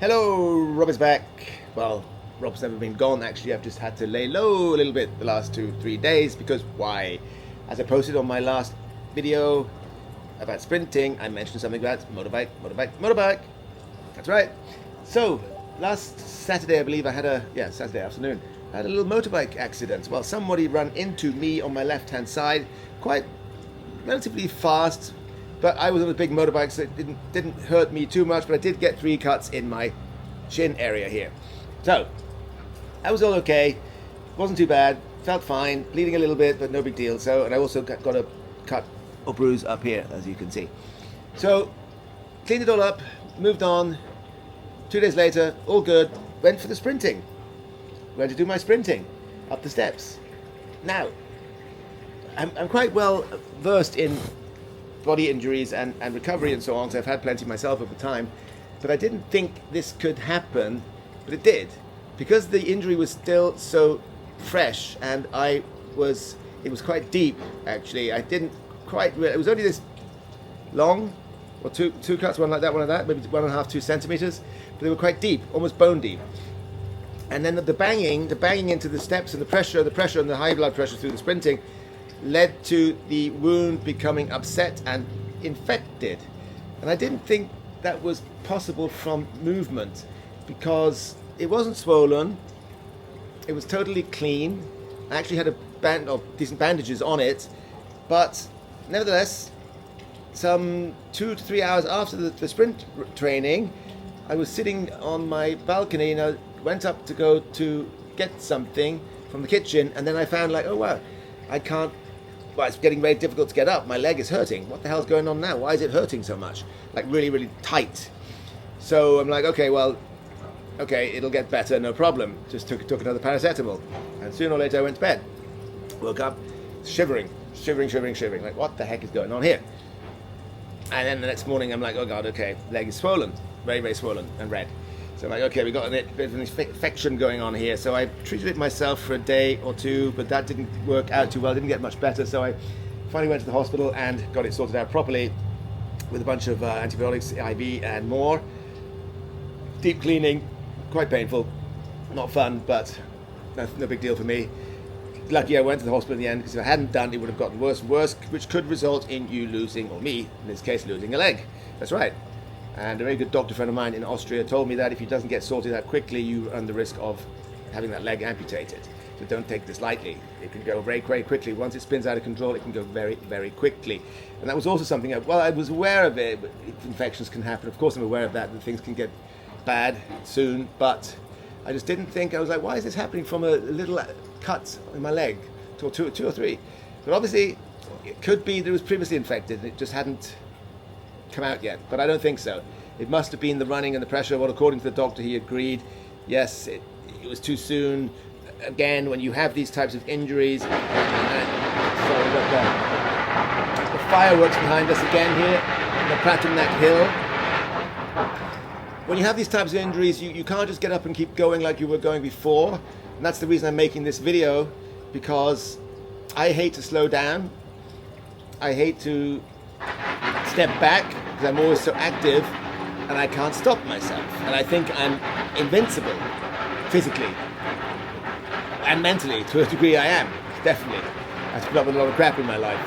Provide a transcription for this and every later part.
Hello, Rob is back. Well, Rob's never been gone actually. I've just had to lay low a little bit the last 2-3 days because why? As I posted on my last video about sprinting, I mentioned something about motorbike. That's right. So, last Saturday, I believe I had Saturday afternoon, I had a little motorbike accident. Well, somebody ran into me on my left-hand side, quite relatively fast, but I was on a big motorbike, so it didn't hurt me too much, but I did get 3 cuts in my shin area here. So, I was all okay, wasn't too bad, felt fine, bleeding a little bit, but no big deal. So, and I also got a cut or bruise up here, as you can see. So, cleaned it all up, moved on. 2 days later, all good, went for the sprinting. Went to do my sprinting up the steps. Now, I'm quite well versed in body injuries and recovery and so on, so I've had plenty myself over time, but I didn't think this could happen, but it did. Because the injury was still so fresh and it was quite deep actually. I didn't quite it was only this long, or two cuts, one like that, maybe 1.5, 2 centimeters, but they were quite deep, almost bone deep. And then the banging into the steps and the pressure and the high blood pressure through the sprinting led to the wound becoming upset and infected. And I didn't think that was possible from movement because it wasn't swollen, it was totally clean. I actually had a band of decent bandages on it, but nevertheless, some 2 to 3 hours after the sprint training, I was sitting on my balcony and I went up to go to get something from the kitchen, and then I found like, oh wow, it's getting very difficult to get up. My leg is hurting. What the hell's going on now? Why is it hurting so much? Like really, really tight. So I'm like, okay, it'll get better, no problem. Just took another paracetamol. And sooner or later I went to bed. Woke up shivering. Like, what the heck is going on here? And then the next morning I'm like, oh God, okay, leg is swollen. Very, very swollen and red. So I'm like, okay, we got a bit of an infection going on here. So I treated it myself for a day or two, but that didn't work out too well. Didn't get much better. So I finally went to the hospital and got it sorted out properly with a bunch of antibiotics, IV and more. Deep cleaning, quite painful, not fun, but no big deal for me. Lucky I went to the hospital in the end, because if I hadn't done, it would have gotten worse and worse, which could result in you losing, or me, in this case, losing a leg. That's right. And a very good doctor friend of mine in Austria told me that if it doesn't get sorted out quickly, you run the risk of having that leg amputated. So don't take this lightly. It can go very, very quickly. Once it spins out of control, it can go very, very quickly. And that was also something, I was aware of it, but infections can happen. Of course I'm aware of that things can get bad soon, but I just didn't think, I was like, why is this happening from a little cut in my leg to two or three? But obviously, it could be that it was previously infected and it just hadn't come out yet, but I don't think so. It must have been the running and the pressure. Well, according to the doctor, he agreed. Yes, it was too soon. Again, when you have these types of injuries, sorry about that. The fireworks behind us again here, the Pratumnak Hill. When you have these types of injuries, you can't just get up and keep going like you were going before. And that's the reason I'm making this video, because I hate to slow down. I hate to step back, because I'm always so active and I can't stop myself. And I think I'm invincible, physically and mentally. To a degree I am, definitely. I've put up with a lot of crap in my life,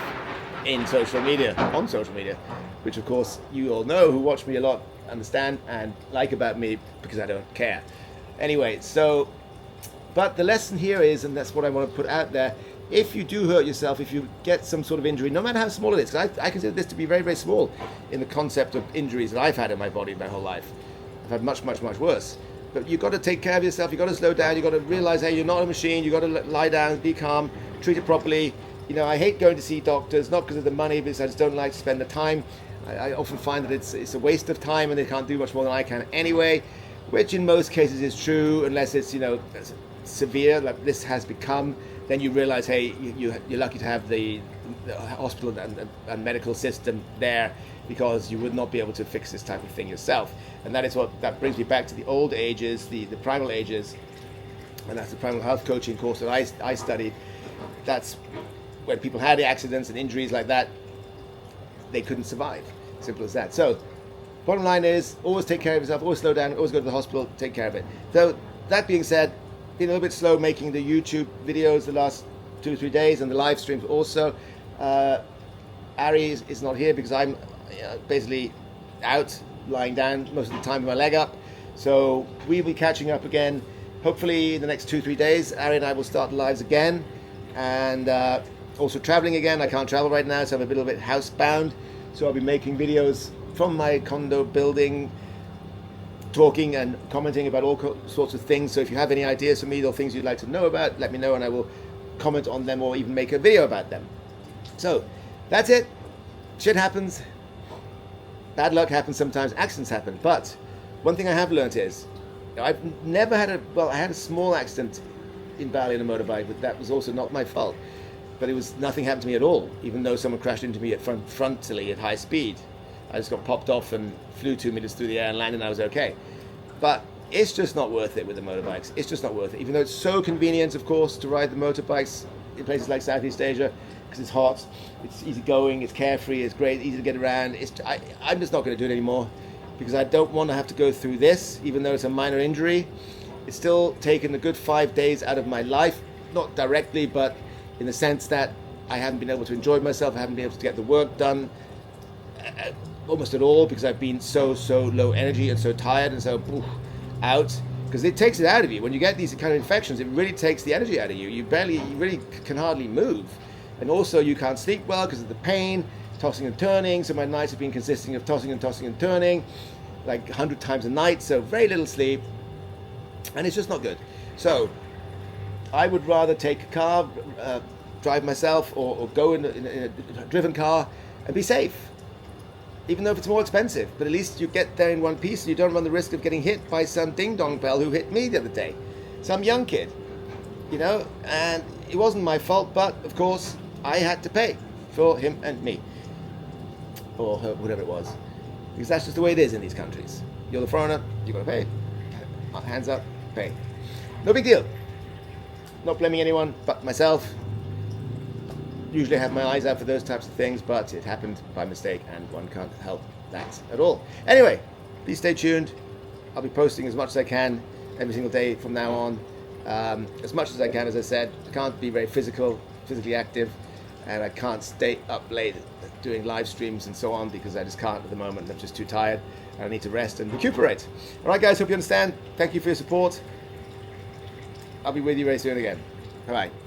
on social media, which of course you all know who watch me a lot, understand and like about me, because I don't care. Anyway, but the lesson here is, and that's what I want to put out there, if you do hurt yourself, if you get some sort of injury, no matter how small it is, because I consider this to be very, very small in the concept of injuries that I've had in my body my whole life. I've had much, much, much worse. But you've got to take care of yourself, you've got to slow down, you've got to realize, hey, you're not a machine, you've got to lie down, be calm, treat it properly. You know, I hate going to see doctors, not because of the money, because I just don't like to spend the time. I often find that it's a waste of time and they can't do much more than I can anyway, which in most cases is true, unless it's, severe, like this has become. Then you realize, hey, you're lucky to have the hospital and medical system there, because you would not be able to fix this type of thing yourself. And that brings me back to the old ages, the primal ages, and that's the primal health coaching course that I studied. That's when people had accidents and injuries like that, they couldn't survive. Simple as that. So bottom line is, always take care of yourself, always slow down, always go to the hospital, take care of it. So that being said, been a little bit slow making the YouTube videos the last 2 or 3 days, and the live streams also. Ari is not here because I'm basically out, lying down most of the time with my leg up. So we'll be catching up again, hopefully in the next 2 or 3 days. Ari and I will start lives again, and also traveling again. I can't travel right now, so I'm a little bit housebound. So I'll be making videos from my condo building, talking and commenting about all sorts of things. So if you have any ideas for me or things you'd like to know about, let me know and I will comment on them or even make a video about them. So that's it. Shit happens. Bad luck happens sometimes. Accidents happen. But one thing I have learned is, I've never had I had a small accident in Bali on a motorbike, but that was also not my fault. But nothing happened to me at all, even though someone crashed into me frontally at high speed. I just got popped off and flew 2 meters through the air and landed, and I was okay. But it's just not worth it with the motorbikes. It's just not worth it. Even though it's so convenient, of course, to ride the motorbikes in places like Southeast Asia, because it's hot, it's easy going, it's carefree, it's great, easy to get around. I'm just not going to do it anymore because I don't want to have to go through this, even though it's a minor injury. It's still taken a good 5 days out of my life, not directly, but in the sense that I haven't been able to enjoy myself, I haven't been able to get the work done almost at all because I've been so low energy and so tired and so out, because it takes it out of you. When you get these kind of infections, it really takes the energy out of you. You really can hardly move. And also you can't sleep well because of the pain, tossing and turning. So my nights have been consisting of tossing and turning, like 100 times a night, so very little sleep. And it's just not good. So I would rather take a car, drive myself, or go in a driven car and be safe. Even though if it's more expensive, but at least you get there in one piece and you don't run the risk of getting hit by some ding-dong bell who hit me the other day. Some young kid, and it wasn't my fault, but of course I had to pay for him and me, or her, whatever it was, because that's just the way it is in these countries. You're the foreigner, you're going to pay. Hands up, pay. No big deal. Not blaming anyone but myself. Usually I have my eyes out for those types of things, but it happened by mistake and one can't help that at all. Anyway, please stay tuned. I'll be posting as much as I can every single day from now on. As much as I can, as I said. I can't be very physically active, and I can't stay up late doing live streams and so on because I just can't at the moment. I'm just too tired. I need to rest and recuperate. All right, guys, hope you understand. Thank you for your support. I'll be with you very soon again. Bye-bye.